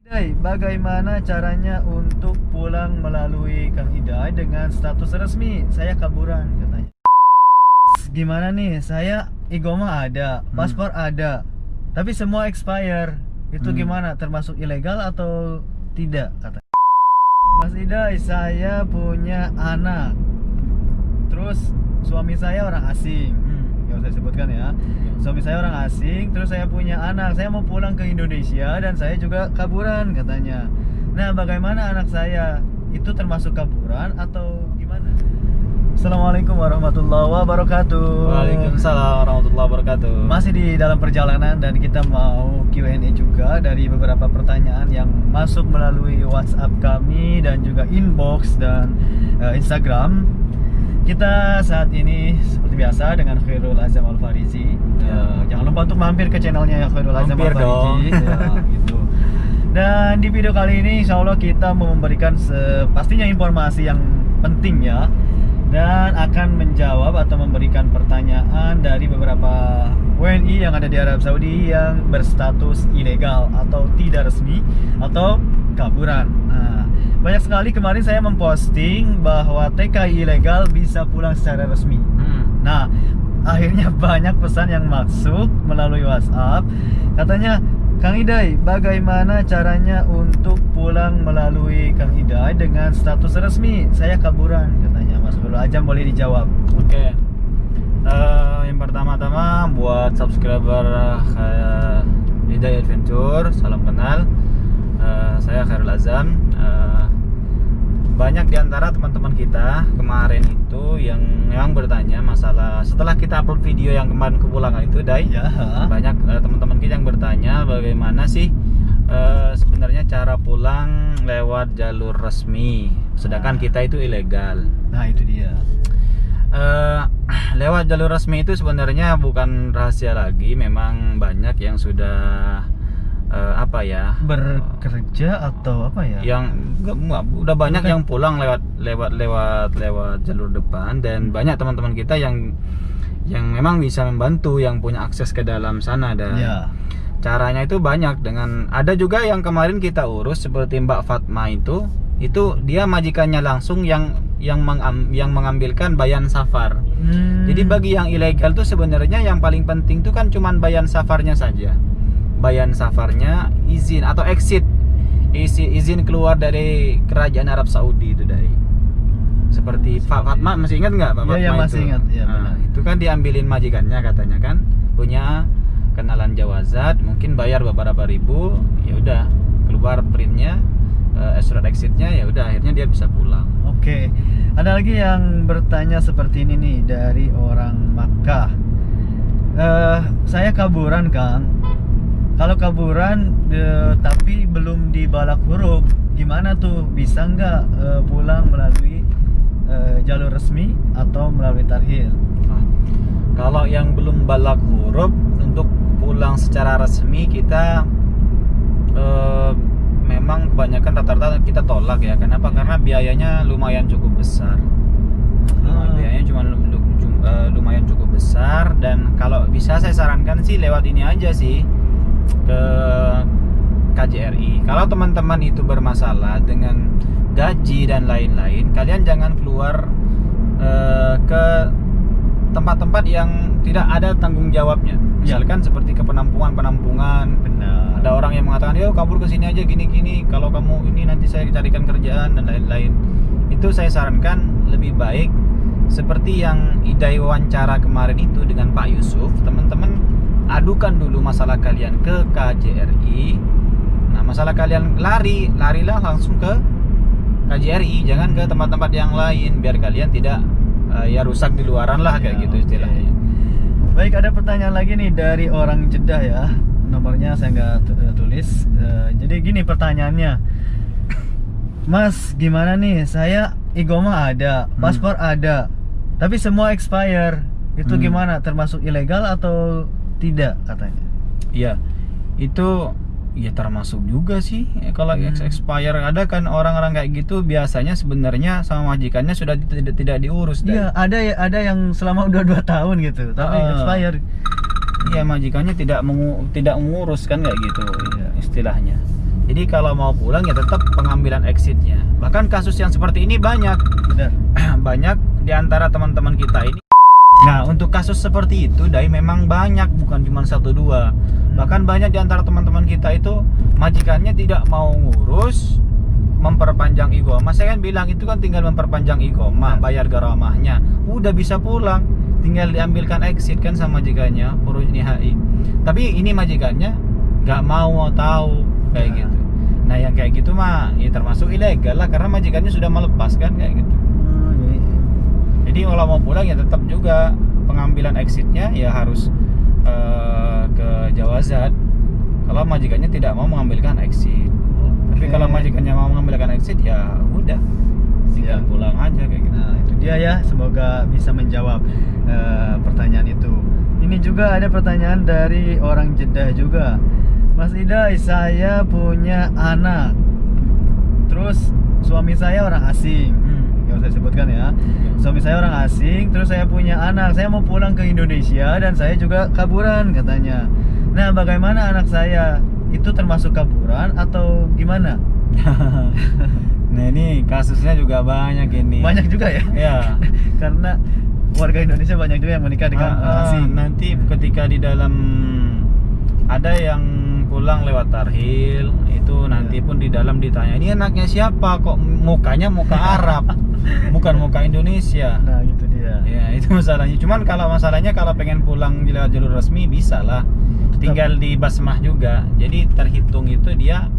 Bagaimana caranya untuk pulang melalui Kang Idai dengan status resmi? Saya kaburan katanya. Gimana nih? Saya igoma ada, paspor ada, tapi semua expire. Itu gimana? Termasuk ilegal atau tidak katanya? Mas Idai, saya punya anak. Terus suami saya orang asing. Yang saya sebutkan ya. Suami saya orang asing, terus saya punya anak. Saya mau pulang ke Indonesia dan saya juga kaburan katanya. Nah, bagaimana anak saya? Itu termasuk kaburan atau gimana? Assalamualaikum warahmatullahi wabarakatuh. Waalaikumsalam warahmatullahi wabarakatuh. Masih di dalam perjalanan dan kita mau Q&A juga dari beberapa pertanyaan yang masuk melalui WhatsApp kami dan juga inbox dan Instagram. Kita saat ini seperti biasa dengan Khairul Azam Al-Farizi. Jangan lupa untuk mampir ke channelnya Khairul Azam Al-Farizi. Gitu. Dan di video kali ini insya Allah kita mau memberikan pastinya informasi yang penting ya. Dan akan menjawab atau memberikan pertanyaan dari beberapa WNI yang ada di Arab Saudi yang berstatus ilegal atau tidak resmi atau kaburan. Nah, banyak sekali kemarin saya memposting bahwa TKI ilegal bisa pulang secara resmi. Nah, akhirnya banyak pesan yang masuk melalui WhatsApp. Katanya, Kang Idai, bagaimana caranya untuk pulang melalui Kang Idai dengan status resmi? Saya kaburan katanya. Mas Khairul Azam, boleh dijawab? Oke. Yang pertama-tama buat subscriber Idai Adventure, salam kenal. Saya Khairul Azam. Banyak diantara teman-teman kita kemarin itu yang memang bertanya masalah setelah kita upload video yang kemarin kepulangan itu, Dai. Ya. Banyak teman-teman kita yang bertanya bagaimana sih sebenarnya cara pulang lewat jalur resmi, sedangkan kita itu ilegal. Nah, itu dia. Lewat jalur resmi itu sebenarnya bukan rahasia lagi, memang banyak yang sudah bekerja atau apa ya? Yang udah banyak yang pulang lewat jalur depan, dan banyak teman-teman kita yang memang bisa membantu, yang punya akses ke dalam sana. Dan caranya itu banyak, dengan ada juga yang kemarin kita urus seperti Mbak Fatma itu dia majikannya langsung yang mengambilkan bayan safar. Jadi bagi yang ilegal tuh sebenarnya yang paling penting tuh kan cuman bayan safarnya saja. Bayan safarnya, izin atau izin keluar dari kerajaan Arab Saudi itu, Dai. Seperti Fatma, masih ingat nggak Pak Fatma? Iya, masih ingat. Ya, nah, itu kan diambilin majikannya katanya kan, punya kenalan jawazat, mungkin bayar beberapa ribu, ya udah keluar printnya, surat exitnya, ya udah akhirnya dia bisa pulang. Oke. Ada lagi yang bertanya seperti ini nih dari orang Makkah. Saya kaburan, Kang. Kalau kaburan tapi belum dibalak huruf, gimana tuh? Bisa nggak pulang melalui jalur resmi atau melalui tarhil? Kalau yang belum balak huruf, untuk pulang secara resmi kita memang kebanyakan rata-rata kita tolak ya. Kenapa? Karena biayanya lumayan cukup besar. Biayanya cuma lumayan cukup besar, dan kalau bisa saya sarankan sih lewat ini aja sih, ke KJRI. Kalau teman-teman itu bermasalah dengan gaji dan lain-lain, kalian jangan keluar ke tempat-tempat yang tidak ada tanggung jawabnya. Misalkan seperti ke penampungan. Benar. Ada orang yang mengatakan, "Yo, kabur ke sini aja gini-gini. Kalau kamu ini nanti saya carikan kerjaan dan lain-lain." Itu saya sarankan lebih baik seperti yang Idai wawancara kemarin itu dengan Pak Yusuf. Teman-teman adukan dulu masalah kalian ke KJRI. Nah, masalah kalian larilah langsung ke KJRI, jangan ke tempat-tempat yang lain, biar kalian tidak rusak di luaran lah, kayak gitu istilahnya. Baik, ada pertanyaan lagi nih dari orang Jeddah ya. Nomornya saya nggak tulis. Jadi gini pertanyaannya, Mas, gimana nih? Saya igoma ada, paspor ada, tapi semua expire. Itu gimana? Termasuk ilegal atau tidak katanya? Iya, itu ya termasuk juga sih. Kalau expire, ada kan orang-orang kayak gitu biasanya sebenarnya sama majikannya sudah tidak diurus. Iya, ada yang selama udah 2 tahun gitu, tapi expire. Iya, majikannya tidak mengurus kan, kayak gitu istilahnya. Jadi kalau mau pulang ya tetap pengambilan exitnya. Bahkan kasus yang seperti ini banyak. Benar. Banyak di antara teman-teman kita ini. Nah, untuk kasus seperti itu Dai memang banyak, bukan cuma 1-2. Bahkan banyak di antara teman-teman kita itu majikannya tidak mau ngurus memperpanjang igoma. Saya kan bilang itu kan tinggal memperpanjang igoma, bayar garamahnya, udah bisa pulang, tinggal diambilkan exit kan sama majikannya, urus NIHI. Tapi ini majikannya nggak mau tahu kayak gitu. Nah yang kayak gitu mah ya termasuk ilegal lah, karena majikannya sudah melepas kan kayak gitu. Jadi kalau mau pulang ya tetap juga pengambilan exitnya ya harus ke Jawazat. Kalau majikannya tidak mau mengambilkan exit. Tapi kalau majikannya mau mengambilkan exit ya udah tinggal pulang aja kayak gitu. Nah itu dia ya, semoga bisa menjawab pertanyaan itu. Ini juga ada pertanyaan dari orang Jeddah juga. Mas Idai, saya punya anak, terus suami saya orang asing. Yang saya sebutkan ya, suami saya orang asing, terus saya punya anak, saya mau pulang ke Indonesia dan saya juga kaburan katanya. Nah bagaimana anak saya, itu termasuk kaburan atau gimana? Nah ini kasusnya juga banyak ini. Banyak juga ya? Ya. Karena warga Indonesia banyak juga yang menikah dengan asing. Nanti ketika di dalam ada yang pulang lewat tarhil itu nanti pun di dalam ditanya, ini anaknya siapa, kok mukanya muka Arab bukan muka Indonesia. Nah gitu dia ya, itu masalahnya. Cuman kalau masalahnya kalau pengen pulang lewat jalur resmi bisa lah, tinggal di basmah juga. Jadi terhitung itu dia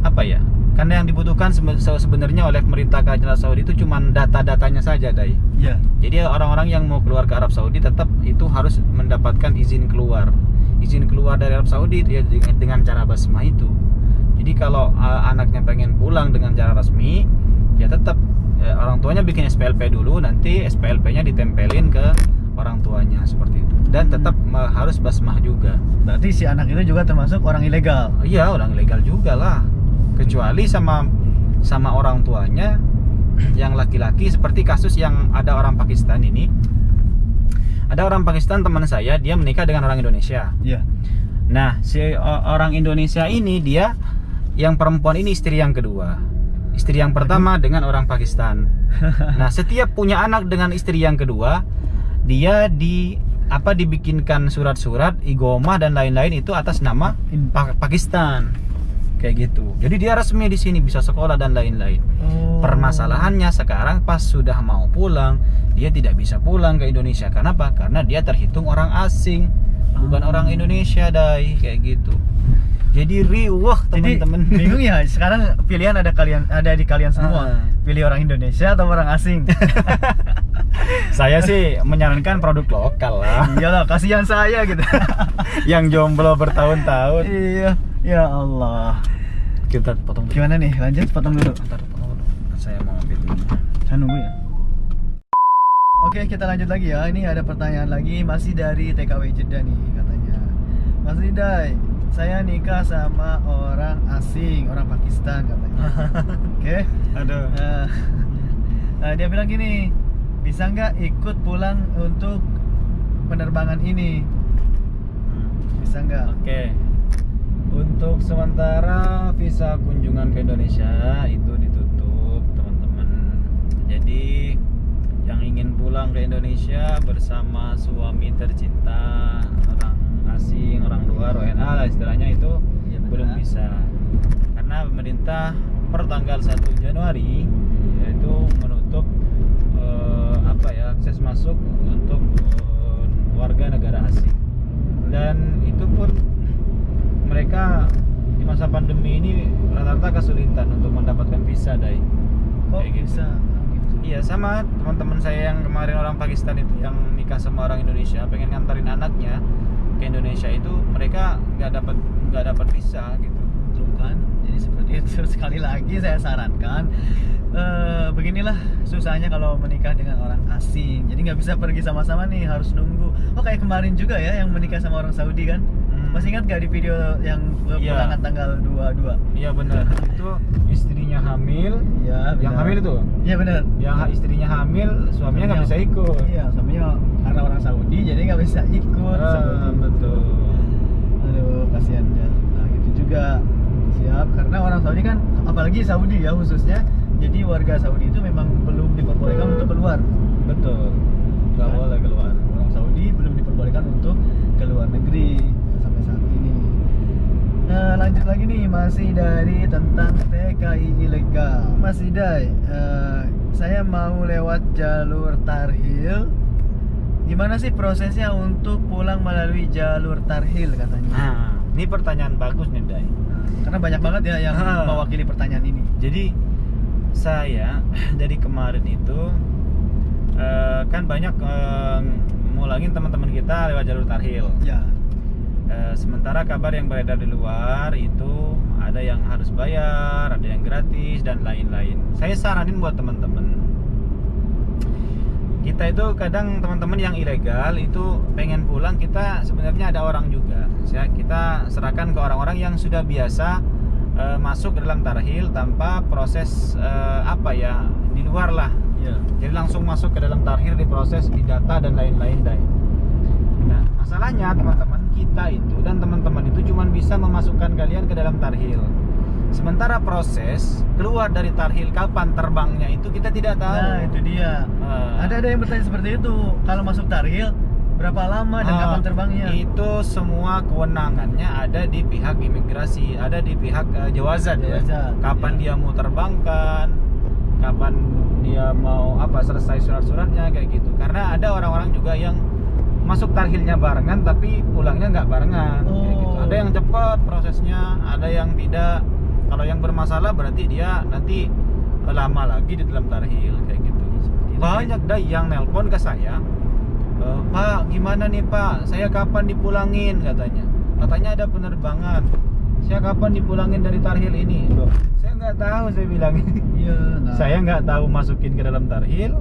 apa ya, karena yang dibutuhkan sebenarnya oleh pemerintah Kerajaan Saudi itu cuma data-datanya saja Dai. ya. Jadi orang-orang yang mau keluar ke Arab Saudi tetap itu harus mendapatkan izin keluar dari Arab Saudi itu ya dengan cara basmah itu. Jadi kalau anaknya pengen pulang dengan cara resmi ya tetap orang tuanya bikin SPLP dulu, nanti SPLP-nya ditempelin ke orang tuanya seperti itu, dan tetap harus basmah juga. Berarti si anak itu juga termasuk orang ilegal? Iya, orang ilegal juga lah, kecuali sama orang tuanya yang laki-laki. Seperti kasus yang ada orang Pakistan ini. Ada orang Pakistan teman saya, dia menikah dengan orang Indonesia. Iya. Nah, si orang Indonesia ini dia yang perempuan ini istri yang kedua. Istri yang pertama dengan orang Pakistan. Nah, setiap punya anak dengan istri yang kedua, dia dibikinkan surat-surat igoma dan lain-lain itu atas nama Pakistan. Kayak gitu. Jadi dia resmi di sini, bisa sekolah dan lain-lain. Permasalahannya sekarang pas sudah mau pulang, dia tidak bisa pulang ke Indonesia. Kenapa? Karena dia terhitung orang asing, bukan orang Indonesia, Dai, kayak gitu. Jadi riuh teman-teman. Bingung ya. Sekarang pilihan ada di kalian semua. Pilih orang Indonesia atau orang asing? Saya sih menyarankan produk lokal lah. Iyalah, kasihan saya gitu. Yang jomblo bertahun-tahun. Iya. Ya Allah. Kita potong dulu. Gimana nih? Lanjut, potong dulu. Potong dulu. Saya mau ambil dulu. Saya nunggu ya. Oke, kita lanjut lagi ya. Ini ada pertanyaan lagi, masih dari TKW Jeddah nih katanya. Mas Idai, saya nikah sama orang asing, orang Pakistan katanya. Oke. Aduh. Dia bilang gini, bisa nggak ikut pulang untuk penerbangan ini? Bisa nggak? Oke. Untuk sementara visa kunjungan ke Indonesia itu ditutup, teman-teman. Jadi yang ingin pulang ke Indonesia bersama suami tercinta, orang asing, orang luar, WNA lah istilahnya itu ya, belum bisa. Karena pemerintah per tanggal 1 Januari yaitu menutup akses masuk untuk warga negara asing. Dan itu pun mereka di masa pandemi ini rata-rata kesulitan untuk mendapatkan visa, Dai. Kok Kayak gitu. bisa? Iya, sama teman-teman saya yang kemarin orang Pakistan itu yang nikah sama orang Indonesia, pengen nganterin anaknya ke Indonesia itu mereka nggak dapat visa gitu. Tuh kan, jadi seperti itu. Sekali lagi saya sarankan, beginilah susahnya kalau menikah dengan orang asing. Jadi nggak bisa pergi sama-sama nih, harus nunggu. Oh kayak kemarin juga ya yang menikah sama orang Saudi kan? Masih ingat gak di video yang pulangan tanggal 22? Iya benar. Itu istrinya hamil. Iya. Yang hamil itu? Iya benar. Yang istrinya hamil, suaminya nggak bisa ikut. Iya, suaminya karena orang Saudi jadi nggak bisa ikut. Betul. Aduh, kasihan ya. Nah gitu juga Siap, karena orang Saudi kan, apalagi Saudi ya khususnya, jadi warga Saudi itu memang belum diperbolehkan untuk keluar. Betul, nggak boleh keluar. Orang Saudi belum diperbolehkan untuk keluar negeri sampai saat ini. Nah, lanjut lagi nih, masih dari tentang TKI ilegal. Mas Idai, saya mau lewat jalur Tarhil. Gimana sih prosesnya untuk pulang melalui jalur Tarhil katanya? Nah, ini pertanyaan bagus nih, Dai. Karena banyak banget ya yang mewakili pertanyaan ini. Jadi saya dari kemarin itu kan banyak ngulangin teman-teman kita lewat jalur Tarhil. Ya. Sementara kabar yang beredar di luar itu ada yang harus bayar, ada yang gratis dan lain-lain. Saya saranin buat teman-teman, kita itu kadang teman-teman yang ilegal itu pengen pulang, kita sebenarnya ada orang juga. Kita serahkan ke orang-orang yang sudah biasa masuk ke dalam Tarhil tanpa proses di luar lah. Ya. Jadi langsung masuk ke dalam Tarhil, diproses, didata dan lain-lain, Dai. Nah, masalahnya teman-teman kita itu dan teman-teman itu cuma bisa memasukkan kalian ke dalam Tarhil. Sementara proses keluar dari Tarhil, kapan terbangnya itu kita tidak tahu. Nah, itu dia. Ada yang bertanya seperti itu. Kalau masuk Tarhil, berapa lama dan kapan terbangnya? Itu semua kewenangannya ada di pihak imigrasi, ada di pihak Jawazat ya. Kapan dia mau terbangkan, kapan dia mau selesai surat-suratnya kayak gitu. Karena ada orang-orang juga yang masuk Tarhilnya barengan tapi pulangnya nggak barengan kayak gitu. Ada yang cepat prosesnya, ada yang tidak. Kalau yang bermasalah berarti dia nanti lama lagi di dalam Tarhil kayak gitu. Banyak Dai yang nelpon ke saya, Pak gimana nih Pak, saya kapan dipulangin katanya ada penerbangan, saya kapan dipulangin dari Tarhil ini. Loh, saya nggak tahu, saya bilang. Iya, nah. Saya nggak tahu masukin ke dalam Tarhil.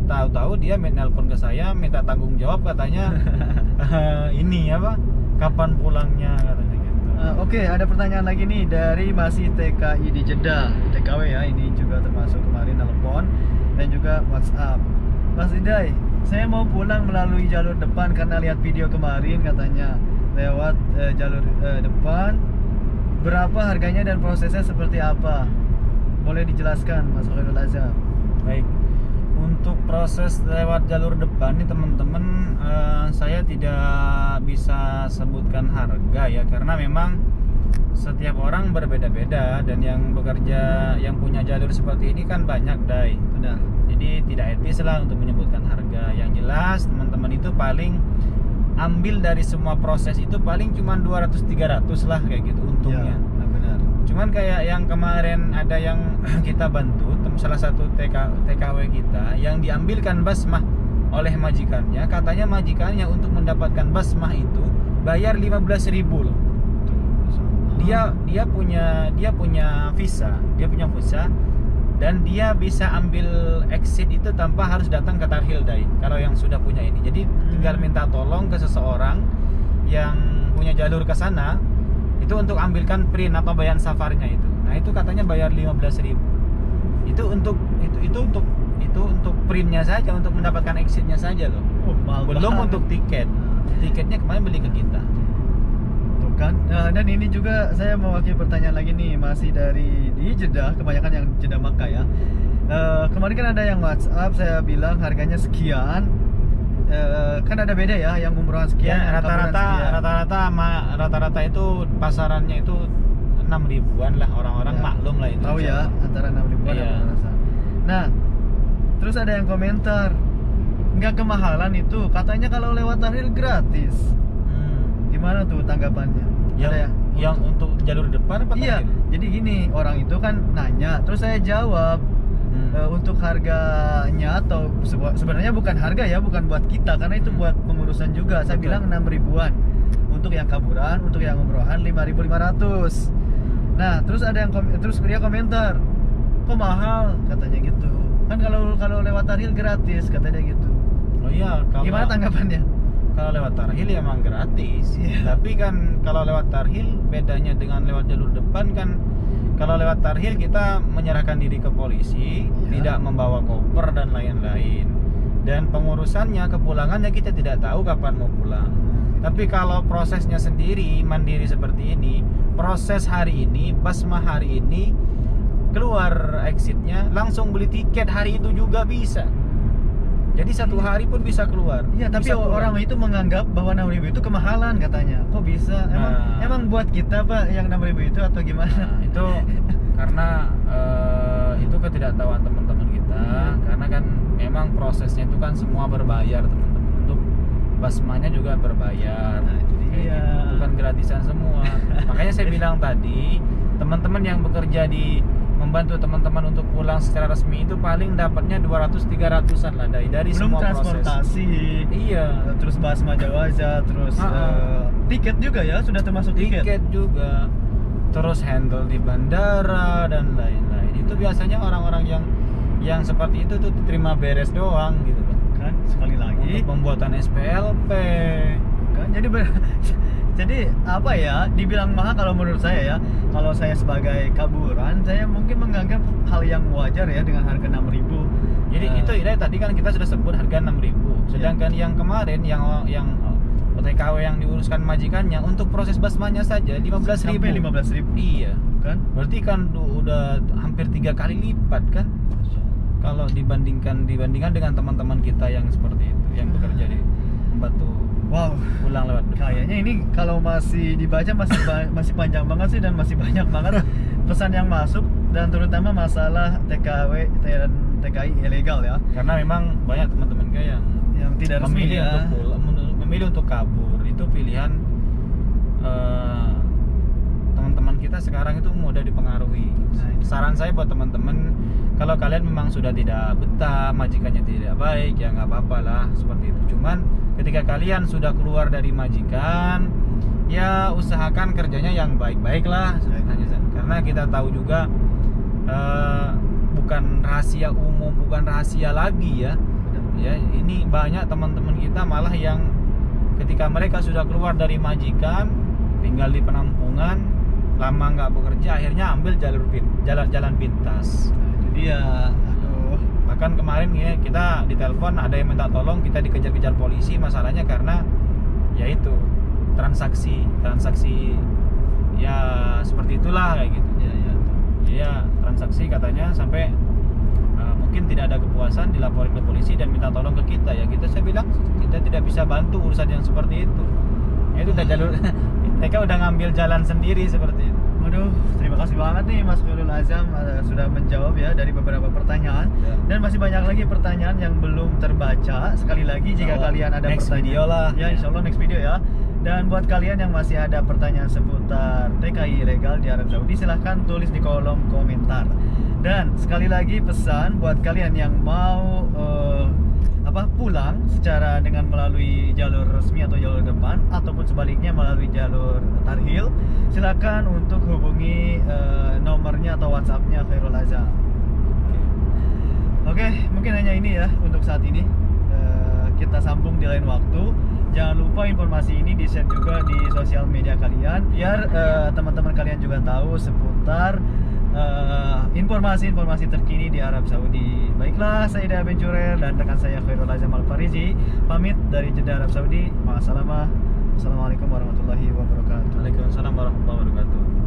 Tahu-tahu dia nelpon ke saya minta tanggung jawab katanya. Kapan pulangnya katanya gitu. Oke, ada pertanyaan lagi nih dari masih TKI di Jeddah, TKW ya, ini juga termasuk kemarin telepon dan juga WhatsApp. Mas Idai, saya mau pulang melalui jalur depan karena lihat video kemarin katanya lewat jalur depan. Berapa harganya dan prosesnya seperti apa? Boleh dijelaskan, Mas Khairul Azhar? Baik. Untuk proses lewat jalur depan nih teman-teman, saya tidak bisa sebutkan harga ya, karena memang setiap orang berbeda-beda dan yang bekerja, yang punya jalur seperti ini kan banyak, Dai. Benar. Jadi tidak etis lah untuk menyebutkan harga. Yang jelas teman-teman itu paling ambil dari semua proses itu paling cuma 200-300 lah kayak gitu untungnya. Ya, benar. Cuman kayak yang kemarin ada yang kita bantu, salah satu TKW kita yang diambilkan basmah oleh majikannya, katanya majikannya untuk mendapatkan basmah itu bayar 15.000 loh. Dia punya visa dan dia bisa ambil exit itu tanpa harus datang ke Tarhil, Dai. Kalau yang sudah punya ini, jadi tinggal minta tolong ke seseorang yang punya jalur ke sana itu untuk ambilkan print atau bayan safarnya itu. Nah, itu katanya bayar 15.000. Itu untuk printnya saja, untuk mendapatkan exitnya saja loh. Belum untuk tiket. Tiketnya kemarin beli ke kita. Tuh kan. Dan ini juga saya mewakili pertanyaan lagi nih, masih dari di Jeddah, kebanyakan yang Jeddah Makkah ya. Kemarin kan ada yang WhatsApp, saya bilang harganya sekian. Kan ada beda ya, yang umrohan sekian, Ya, yang rata-rata itu pasarannya itu 6.000-an lah, orang-orang ya, maklum lah itu. tahu ya, antara 6.000-an Iya. Nah, terus ada yang komentar, nggak kemahalan itu, katanya kalau lewat Tarhil gratis. Gimana tuh tanggapannya? Ada Yang untuk jalur depan apa Iya, Tarhil? jadi gini, orang itu kan nanya, terus saya jawab. Untuk harganya atau sebenarnya bukan harga ya, bukan buat kita karena itu buat pengurusan juga. Saya bilang 6.000-an untuk yang kaburan, untuk yang umrohan 5.500. Nah, terus ada yang terus dia komentar, kok mahal katanya gitu. Kan kalau lewat Tarhil gratis katanya gitu. Oh iya, Gimana tanggapannya? Kalau lewat Tarhil ya emang gratis. Iya. Tapi kan kalau lewat Tarhil bedanya dengan lewat jalur depan kan, kalau lewat Tarhil kita menyerahkan diri ke polisi, tidak membawa koper dan lain-lain. Dan pengurusannya, kepulangannya kita tidak tahu kapan mau pulang. Tapi kalau prosesnya sendiri mandiri seperti ini, proses hari ini, basma hari ini, keluar exitnya, langsung beli tiket hari itu juga bisa. Jadi satu hari pun bisa keluar. Iya, tapi bisa orang itu menganggap bahwa 6.000 itu kemahalan katanya. Kok bisa? Emang buat kita Pak yang 6.000 itu atau gimana? Nah, itu karena itu ketidaktahuan teman-teman kita. Karena kan memang prosesnya itu kan semua berbayar teman-teman. Untuk basmanya juga berbayar. Nah, itu dia. Gitu. Bukan gratisan semua. Makanya saya bilang tadi, teman-teman yang bekerja di membantu teman-teman untuk pulang secara resmi itu paling dapatnya 200-300an lah dari belum semua transportasi. Proses. Iya. Terus basma jawaza, terus tiket juga ya, sudah termasuk tiket juga. Terus handle di bandara dan lain-lain. Itu biasanya orang-orang yang seperti itu tuh diterima beres doang gitu kan. Sekali lagi untuk pembuatan SPLP kan. Jadi apa ya, dibilang mahal kalau menurut saya ya, kalau saya sebagai kaburan, saya mungkin menganggap hal yang wajar ya dengan harga 6.000. Jadi itu ya, tadi kan kita sudah sebut harga 6.000. Sedangkan yang kemarin yang OTKW yang diuruskan majikannya untuk proses basmanya saja 15.000. Sampai 15.000. Iya, kan? Berarti kan udah hampir 3 kali lipat kan? Kalau dibandingkan dengan teman-teman kita yang seperti itu, yang bekerja di membantu. Wow, pulang lewat depan. Kayaknya ini kalau masih dibaca masih panjang banget sih, dan masih banyak banget pesan yang masuk, dan terutama masalah TKW dan TKI ilegal ya. Karena memang banyak teman-teman kayak yang tidak resmi memilih ya. untuk pulang, memilih untuk kabur. Itu pilihan teman-teman kita sekarang itu mudah dipengaruhi. Saran saya buat teman-teman, kalau kalian memang sudah tidak betah, majikannya tidak baik, ya nggak apa-apa lah seperti itu. Cuman ketika kalian sudah keluar dari majikan, ya usahakan kerjanya yang baik-baik lah. Karena kita tahu juga bukan rahasia umum, bukan rahasia lagi ya. Ya, ini banyak teman-teman kita malah yang ketika mereka sudah keluar dari majikan, tinggal di penampungan, lama nggak bekerja, akhirnya ambil jalan pintas. Jadi ya, aduh. Bahkan kemarin ya, kita ditelepon ada yang minta tolong, kita dikejar-kejar polisi. Masalahnya karena yaitu transaksi ya seperti itulah kayak gitu. Ya transaksi katanya sampai mungkin tidak ada kepuasan, dilaporin ke polisi dan minta tolong ke kita. Ya saya bilang kita tidak bisa bantu urusan yang seperti itu. Ya itu udah jalur mereka udah ngambil jalan sendiri seperti itu. Waduh, terima kasih banget nih Mas Khairul Azam sudah menjawab ya dari beberapa pertanyaan ya. Dan masih banyak lagi pertanyaan yang belum terbaca. Sekali lagi jika kalian ada next pertanyaan video lah. Ya, insya Allah next video ya. Dan buat kalian yang masih ada pertanyaan seputar TKI ilegal di Arab Saudi, silahkan tulis di kolom komentar. Dan sekali lagi pesan buat kalian yang mau pulang secara dengan melalui jalur resmi atau jalur depan, ataupun sebaliknya melalui jalur tarhil, silakan untuk hubungi nomornya atau WhatsAppnya Khairul Azam. Oke, mungkin hanya ini ya untuk saat ini. Kita sambung di lain waktu. Jangan lupa informasi ini di-share juga di sosial media kalian, biar teman-teman kalian juga tahu seputar informasi-informasi terkini di Arab Saudi. Baiklah, saya Ida Bencurer dan rekan saya Khairul Azam Al-Farizi pamit dari Jeddah Arab Saudi. Assalamualaikum warahmatullahi wabarakatuh. Waalaikumsalam warahmatullahi wabarakatuh.